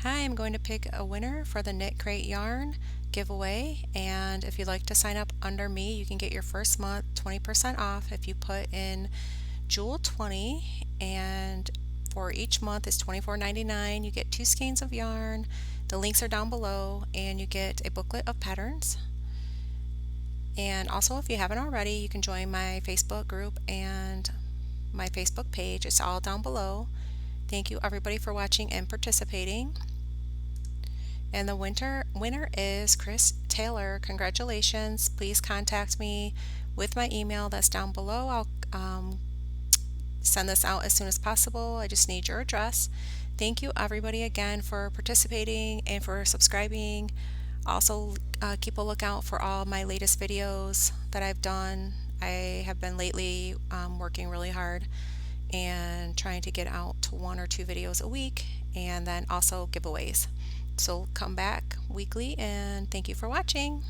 Hi, I'm going to pick a winner for the Knitcrate yarn giveaway, and if you'd like to sign up under me, you can get your first month 20% off if you put in Jewel 20, and for each month is $24.99. You get 2 skeins of yarn. The links are down below, and you get a booklet of patterns. And also, if you haven't already, you can join my Facebook group and my Facebook page. It's all down below. Thank you everybody for watching and participating. And the winner is Chris Taylor. Congratulations. Please contact me with my email that's down below. I'll send this out as soon as possible. I just need your address. Thank you everybody again for participating and for subscribing. Also, keep a lookout for all my latest videos that I've done. I have been lately working really hard and trying to get out to 1 or 2 videos a week, and then also giveaways. So come back weekly, and thank you for watching.